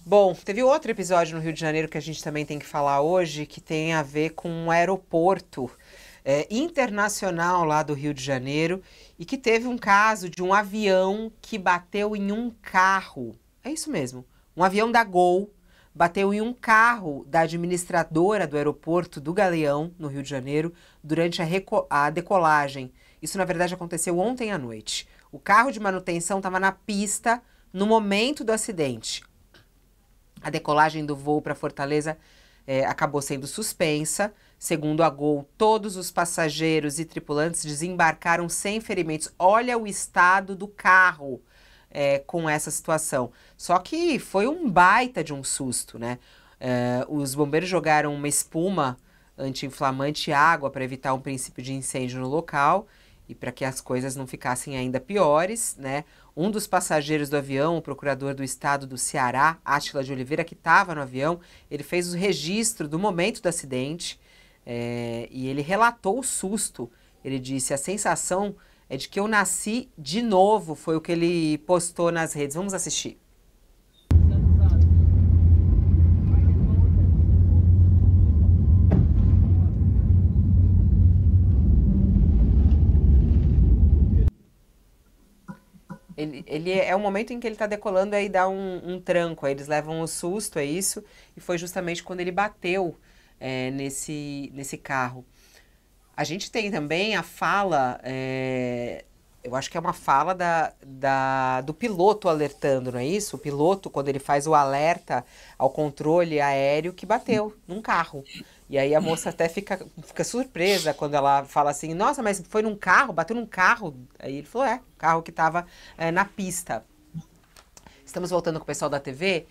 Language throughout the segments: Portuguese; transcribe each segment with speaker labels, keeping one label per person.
Speaker 1: Bom, teve outro episódio no Rio de Janeiro que a gente também tem que falar hoje, que tem a ver com um aeroporto internacional lá do Rio de Janeiro e que teve um caso de um avião que bateu em um carro. É isso mesmo, um avião da Gol bateu em um carro da administradora do aeroporto do Galeão, no Rio de Janeiro, durante a decolagem. Isso, na verdade, aconteceu ontem à noite. O carro de manutenção estava na pista no momento do acidente. A decolagem do voo para Fortaleza acabou sendo suspensa. Segundo a Gol, todos os passageiros e tripulantes desembarcaram sem ferimentos. Olha o estado do carro com essa situação. Só que foi um baita de um susto, né? Os bombeiros jogaram uma espuma anti-inflamante e água para evitar um princípio de incêndio no local e para que as coisas não ficassem ainda piores, né? Um dos passageiros do avião, o procurador do estado do Ceará, Átila de Oliveira, que estava no avião, ele fez o registro do momento do acidente e ele relatou o susto. Ele disse: a sensação é de que eu nasci de novo, foi o que ele postou nas redes. Vamos assistir. Ele é o momento em que ele está decolando, aí dá um tranco, aí eles levam um susto, é isso, e foi justamente quando ele bateu nesse carro. A gente tem também a fala, eu acho que é uma fala do piloto alertando, não é isso? O piloto, quando ele faz o alerta ao controle aéreo que bateu num carro. E aí a moça até fica surpresa quando ela fala assim: nossa, mas foi num carro? Bateu num carro? Aí ele falou: o carro que estava na pista. Estamos voltando com o pessoal da TV.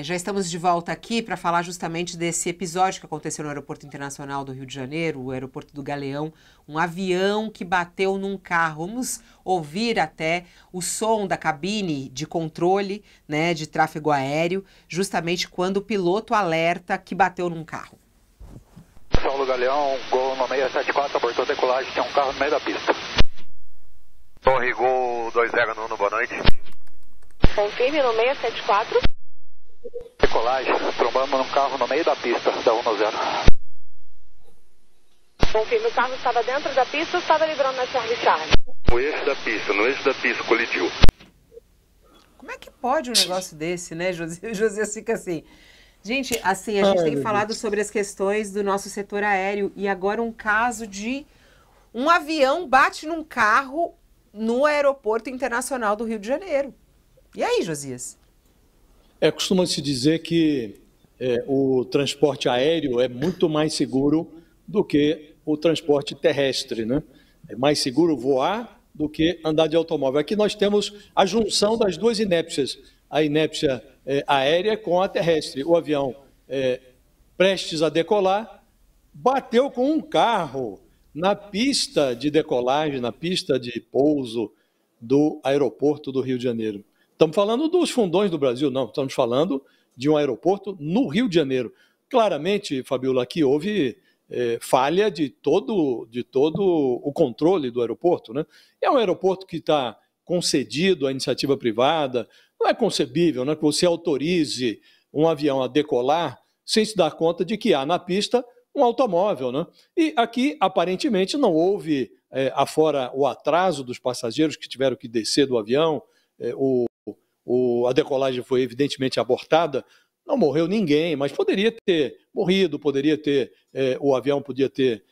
Speaker 1: Já estamos de volta aqui para falar justamente desse episódio que aconteceu no Aeroporto Internacional do Rio de Janeiro, o aeroporto do Galeão, um avião que bateu num carro. Vamos ouvir até o som da cabine de controle, né, de tráfego aéreo, justamente quando o piloto alerta que bateu num carro.
Speaker 2: Pessoal do Galeão, Gol no 674, abortou a decolagem, tem um carro no meio da pista.
Speaker 3: Torre Gol 209, boa noite.
Speaker 4: Confirme no 674.
Speaker 2: Decolagem, trombamos num carro no meio da pista, da 190.
Speaker 4: Confirme, o carro estava dentro da pista ou estava livrando na Charlie Charlie?
Speaker 3: No eixo da pista, colidiu.
Speaker 1: Como é que pode um negócio desse, né, José? O José fica assim. Gente, assim, a gente tem falado sobre as questões do nosso setor aéreo e agora um caso de um avião bate num carro no Aeroporto Internacional do Rio de Janeiro. E aí, Josias?
Speaker 5: Costuma-se dizer que o transporte aéreo é muito mais seguro do que o transporte terrestre, né? É mais seguro voar do que andar de automóvel. Aqui nós temos a junção das duas inépcias, a inépcia aérea com a terrestre. O avião, prestes a decolar, bateu com um carro na pista de decolagem, na pista de pouso do aeroporto do Rio de Janeiro. Estamos falando dos fundões do Brasil, não, estamos falando de um aeroporto no Rio de Janeiro. Claramente, Fabiola, aqui houve falha de todo o controle do aeroporto, né? É um aeroporto que está concedido à iniciativa privada, não é concebível, né, que você autorize um avião a decolar sem se dar conta de que há na pista um automóvel, né? E aqui, aparentemente, não houve, afora o atraso dos passageiros que tiveram que descer do avião, a decolagem foi evidentemente abortada, não morreu ninguém, mas poderia ter morrido, o avião podia ter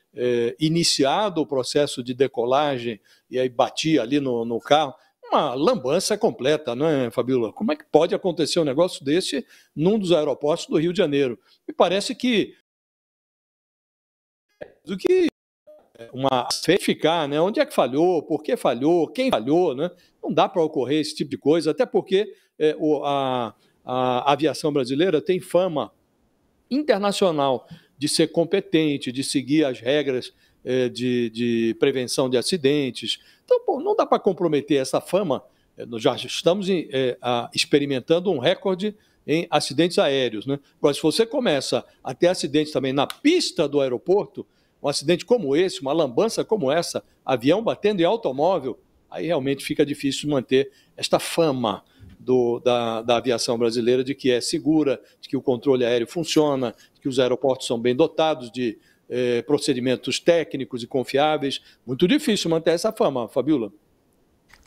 Speaker 5: iniciado o processo de decolagem e aí batia ali no carro. Uma lambança completa, não é, Fabiola? Como é que pode acontecer um negócio desse num dos aeroportos do Rio de Janeiro? Me parece que uma verificar, né? Onde é que falhou, por que falhou, quem falhou, né? Não dá para ocorrer esse tipo de coisa, até porque a aviação brasileira tem fama internacional de ser competente, de seguir as regras de prevenção de acidentes. Então, não dá para comprometer essa fama. Nós já estamos experimentando um recorde em acidentes aéreos, né? Agora, se você começa a ter acidentes também na pista do aeroporto, um acidente como esse, uma lambança como essa, avião batendo em automóvel, aí realmente fica difícil manter esta fama da aviação brasileira, de que é segura, de que o controle aéreo funciona, de que os aeroportos são bem dotados de procedimentos técnicos e confiáveis. Muito difícil manter essa fama, Fabiola.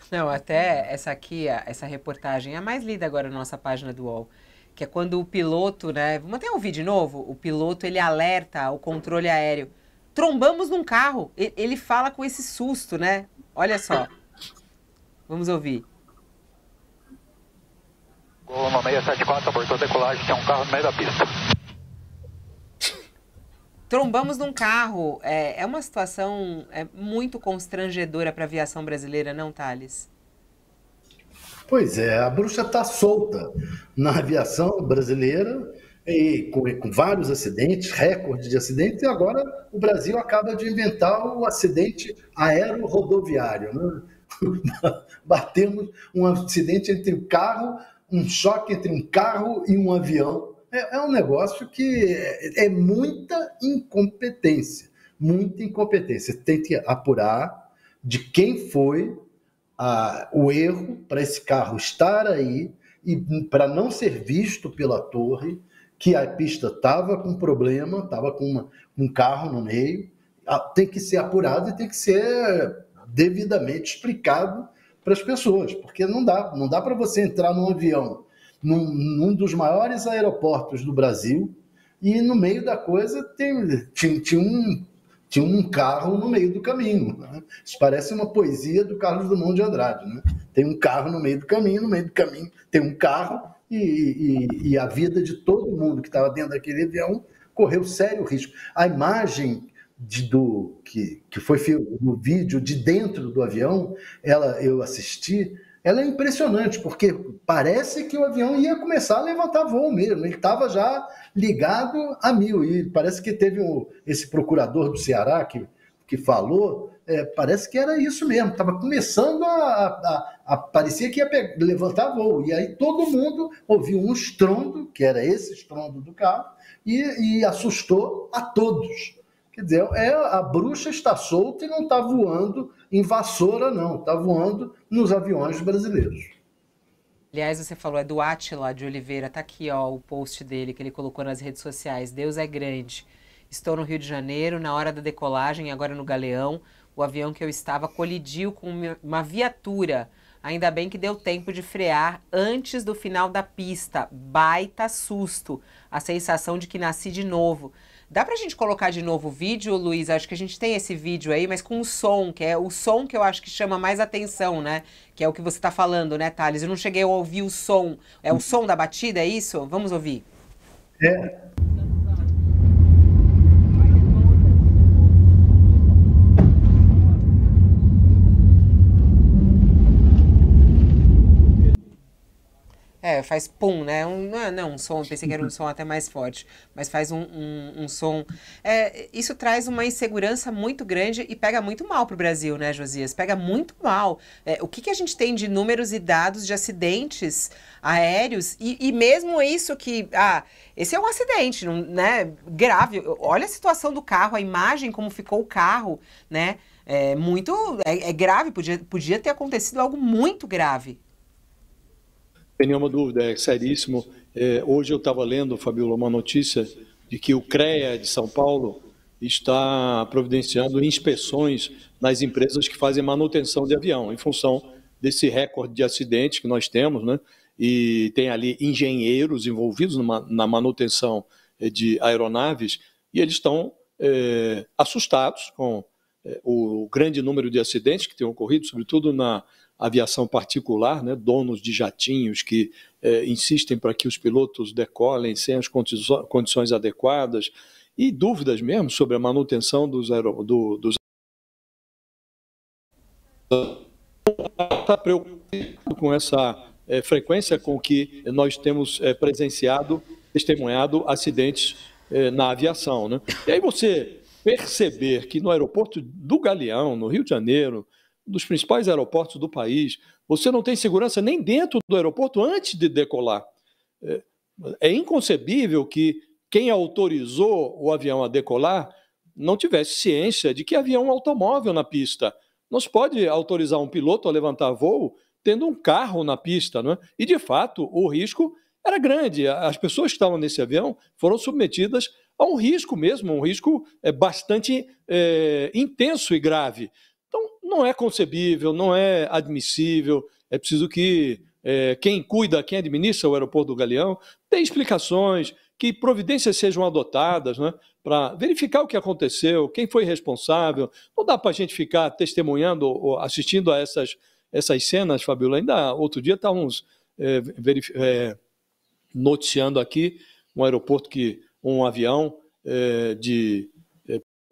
Speaker 1: Não, até essa aqui, essa reportagem, é a mais lida agora na nossa página do UOL, que é quando o piloto, né, vamos até ouvir de novo, o piloto ele alerta o controle aéreo. Trombamos num carro, ele fala com esse susto, né? Olha só, vamos ouvir.
Speaker 2: Gol no 674, abortou decolagem, tem um carro no meio da pista.
Speaker 1: Trombamos num carro. É uma situação muito constrangedora para a aviação brasileira, não, Thales?
Speaker 6: Pois é, a bruxa está solta na aviação brasileira, e com vários acidentes, recorde de acidentes, e agora o Brasil acaba de inventar o acidente aero-rodoviário, né? Batemos um acidente entre um carro, um choque entre um carro e um avião. É um negócio que é muita incompetência, muita incompetência. Tem que apurar de quem foi o erro para esse carro estar aí e para não ser visto pela torre que a pista estava com problema, estava com um carro no meio. Tem que ser apurado e tem que ser devidamente explicado para as pessoas, porque não dá para você entrar num avião num dos maiores aeroportos do Brasil, e no meio da coisa tinha um carro no meio do caminho, né? Isso parece uma poesia do Carlos Drummond de Andrade, né? Tem um carro no meio do caminho tem um carro, e a vida de todo mundo que estava dentro daquele avião correu sério risco. A imagem que foi no vídeo de dentro do avião, eu assisti, ela é impressionante, porque parece que o avião ia começar a levantar voo mesmo, ele estava já ligado a 1000, e parece que teve esse procurador do Ceará que falou, parece que era isso mesmo, estava começando parecia que ia levantar voo, e aí todo mundo ouviu um estrondo, que era esse estrondo do carro, e assustou a todos. Quer dizer, a bruxa está solta e não está voando em vassoura, não. Está voando nos aviões brasileiros.
Speaker 1: Aliás, você falou, do Átila de Oliveira. Tá aqui, ó, o post dele que ele colocou nas redes sociais. Deus é grande. Estou no Rio de Janeiro, na hora da decolagem, agora no Galeão. O avião que eu estava colidiu com uma viatura. Ainda bem que deu tempo de frear antes do final da pista. Baita susto. A sensação de que nasci de novo. Dá pra gente colocar de novo o vídeo, Luiz? Acho que a gente tem esse vídeo aí, mas com o som, que é o som que eu acho que chama mais atenção, né? Que é o que você tá falando, né, Thales? Eu não cheguei a ouvir o som. É o som da batida, é isso? Vamos ouvir. Faz pum, né? Não, um som, pensei que era um som até mais forte, mas faz um som. Isso traz uma insegurança muito grande e pega muito mal pro Brasil, né, Josias? Pega muito mal. O que a gente tem de números e dados de acidentes aéreos e mesmo isso que... esse é um acidente, né? Grave. Olha a situação do carro, a imagem, como ficou o carro, né? É grave, podia ter acontecido algo muito grave.
Speaker 5: Sem nenhuma dúvida, é seríssimo. Hoje eu estava lendo, Fabiola, uma notícia de que o CREA de São Paulo está providenciando inspeções nas empresas que fazem manutenção de avião, em função desse recorde de acidentes que nós temos, né? E tem ali engenheiros envolvidos na manutenção de aeronaves, e eles estão assustados com o grande número de acidentes que têm ocorrido, sobretudo na aviação particular, né, donos de jatinhos que insistem para que os pilotos decolem sem as condições adequadas, e dúvidas mesmo sobre a manutenção dos está preocupado com essa frequência com que nós temos testemunhado acidentes na aviação, né? E aí você perceber que no aeroporto do Galeão, no Rio de Janeiro, dos principais aeroportos do país, você não tem segurança nem dentro do aeroporto antes de decolar. É inconcebível que quem autorizou o avião a decolar não tivesse ciência de que havia um automóvel na pista. Não se pode autorizar um piloto a levantar voo tendo um carro na pista, não é? E, de fato, o risco era grande. As pessoas que estavam nesse avião foram submetidas a um risco mesmo, um risco bastante intenso e grave. Então, não é concebível, não é admissível, é preciso que quem cuida, quem administra o aeroporto do Galeão, dê explicações, que providências sejam adotadas, né, para verificar o que aconteceu, quem foi responsável. Não dá para a gente ficar testemunhando ou assistindo a essas cenas, Fabiola. Ainda outro dia estávamos noticiando aqui um aeroporto um avião de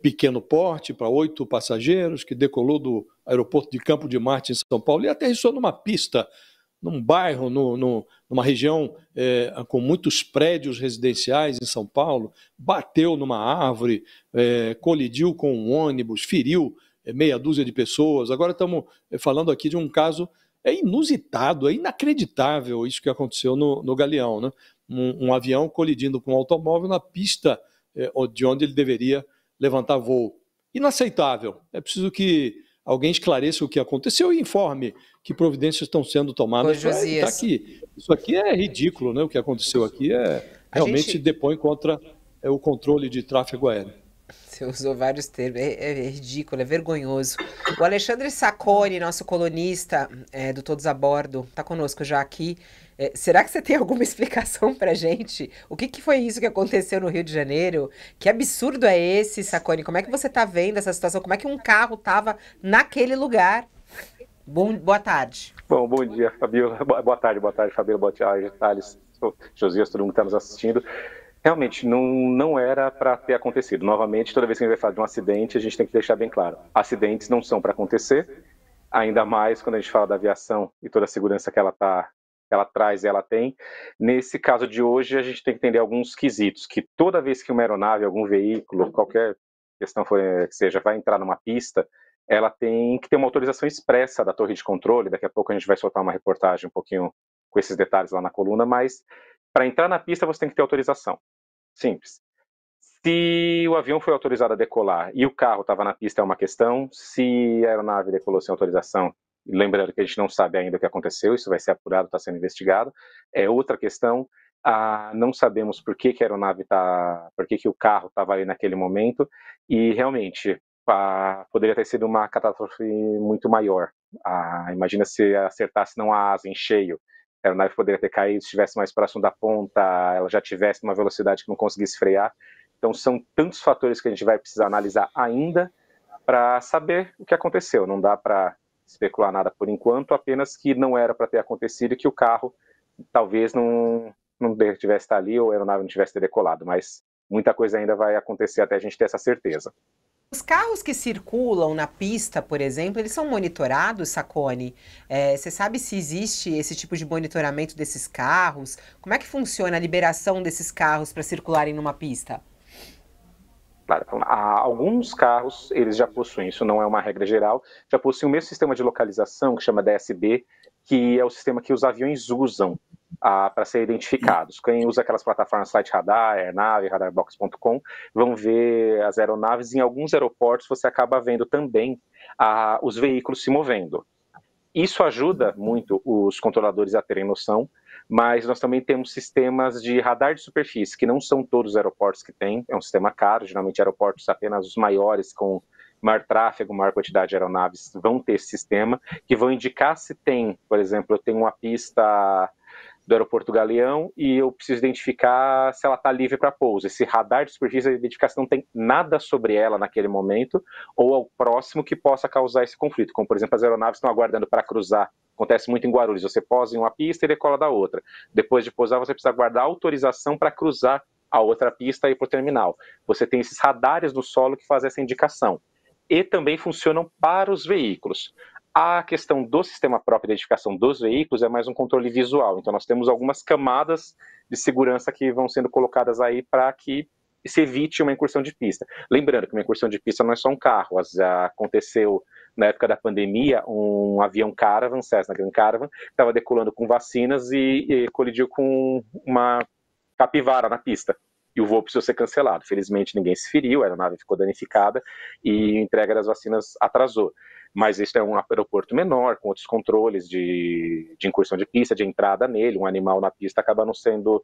Speaker 5: pequeno porte para 8 passageiros que decolou do aeroporto de Campo de Marte em São Paulo e aterrissou numa pista, num bairro, numa região com muitos prédios residenciais em São Paulo, bateu numa árvore, colidiu com um ônibus, feriu meia dúzia de pessoas. Agora estamos falando aqui de um caso inusitado, inacreditável isso que aconteceu no Galeão, né? Um avião colidindo com um automóvel na pista de onde ele deveria levantar voo. Inaceitável. É preciso que alguém esclareça o que aconteceu e informe que providências estão sendo tomadas para evitar que isso aqui é ridículo, né? O que aconteceu aqui realmente depõe contra o controle de tráfego aéreo.
Speaker 1: Você usou vários termos, é ridículo, é vergonhoso. O Alexandre Sacconi, nosso colunista do Todos a Bordo, está conosco já aqui. Será que você tem alguma explicação para a gente? O que foi isso que aconteceu no Rio de Janeiro? Que absurdo é esse, Sacconi? Como é que você está vendo essa situação? Como é que um carro estava naquele lugar? Boa tarde.
Speaker 7: Bom dia, Fabiola. Boa tarde, Fabiola. Boa tarde, Thales, Josias, todo mundo que está nos assistindo. Realmente, não era para ter acontecido. Novamente, toda vez que a gente vai falar de um acidente, a gente tem que deixar bem claro. Acidentes não são para acontecer, ainda mais quando a gente fala da aviação e toda a segurança que ela traz e ela tem. Nesse caso de hoje, a gente tem que entender alguns quesitos, que toda vez que uma aeronave, algum veículo, qualquer questão que seja, vai entrar numa pista, ela tem que ter uma autorização expressa da torre de controle. Daqui a pouco a gente vai soltar uma reportagem um pouquinho com esses detalhes lá na coluna, mas para entrar na pista você tem que ter autorização. Simples. Se o avião foi autorizado a decolar e o carro estava na pista é uma questão, se a aeronave decolou sem autorização, lembrando que a gente não sabe ainda o que aconteceu, isso vai ser apurado, está sendo investigado, é outra questão. Não sabemos por que a aeronave por que o carro estava ali naquele momento, e realmente poderia ter sido uma catástrofe muito maior. Imagina se acertasse não a asa em cheio, a aeronave poderia ter caído, se estivesse mais próximo da ponta, ela já tivesse uma velocidade que não conseguisse frear. Então são tantos fatores que a gente vai precisar analisar ainda para saber o que aconteceu. Não dá para especular nada por enquanto, apenas que não era para ter acontecido e que o carro talvez não tivesse estar ali ou a aeronave não tivesse decolado, mas muita coisa ainda vai acontecer até a gente ter essa certeza.
Speaker 1: Os carros que circulam na pista, por exemplo, eles são monitorados, Sacconi? Você sabe se existe esse tipo de monitoramento desses carros? Como é que funciona a liberação desses carros para circularem numa pista?
Speaker 7: Claro, então, alguns carros, eles já possuem, isso não é uma regra geral, já possuem o mesmo sistema de localização, que chama DSB, que é o sistema que os aviões usam para ser identificados. Quem usa aquelas plataformas Flight Radar, AirNav, Radarbox.com, vão ver as aeronaves. Em alguns aeroportos você acaba vendo também os veículos se movendo. Isso ajuda muito os controladores a terem noção, mas nós também temos sistemas de radar de superfície, que não são todos os aeroportos que têm, é um sistema caro, geralmente aeroportos apenas os maiores, com maior tráfego, maior quantidade de aeronaves, vão ter esse sistema, que vão indicar se tem, por exemplo, eu tenho uma pista do aeroporto Galeão e eu preciso identificar se ela está livre para pouso. Esse radar de superfície de identificação não tem nada sobre ela naquele momento ou ao próximo que possa causar esse conflito, como por exemplo as aeronaves estão aguardando para cruzar. Acontece muito em Guarulhos, você posa em uma pista e decola da outra. Depois de pousar, você precisa guardar autorização para cruzar a outra pista e ir para o terminal. Você tem esses radares no solo que fazem essa indicação. E também funcionam para os veículos. A questão do sistema próprio de identificação dos veículos é mais um controle visual. Então nós temos algumas camadas de segurança que vão sendo colocadas aí para que se evite uma incursão de pista. Lembrando que uma incursão de pista não é só um carro. Aconteceu na época da pandemia um avião Caravan, Cessna Grand Caravan, que estava decolando com vacinas e colidiu com uma capivara na pista. E o voo precisou ser cancelado. Felizmente ninguém se feriu, a aeronave ficou danificada e a entrega das vacinas atrasou. mas este é um aeroporto menor, com outros controles de incursão de pista, de entrada nele, um animal na pista acaba não sendo,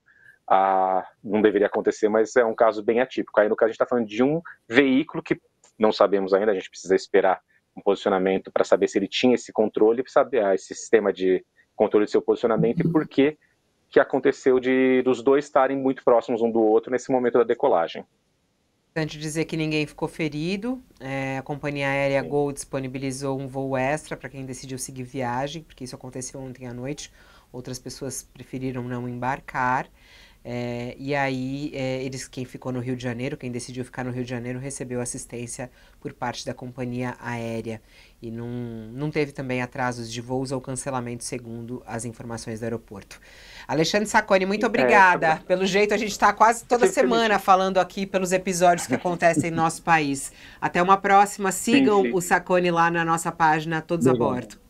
Speaker 7: não deveria acontecer, mas é um caso bem atípico. Aí no caso a gente está falando de um veículo que não sabemos ainda, a gente precisa esperar um posicionamento para saber se ele tinha esse controle, para saber esse sistema de controle de seu posicionamento e por que aconteceu dos dois estarem muito próximos um do outro nesse momento da decolagem.
Speaker 1: Importante dizer que ninguém ficou ferido, a companhia aérea Gol disponibilizou um voo extra para quem decidiu seguir viagem, porque isso aconteceu ontem à noite, outras pessoas preferiram não embarcar, e aí quem ficou no Rio de Janeiro, quem decidiu ficar no Rio de Janeiro, recebeu assistência por parte da companhia aérea e não teve também atrasos de voos ou cancelamento, segundo as informações do aeroporto. Alexandre Sacconi, muito obrigada. Pelo jeito, a gente está quase toda semana falando aqui pelos episódios que acontecem em nosso país. Até uma próxima. Sigam o Sacconi lá na nossa página Todos a Bordo.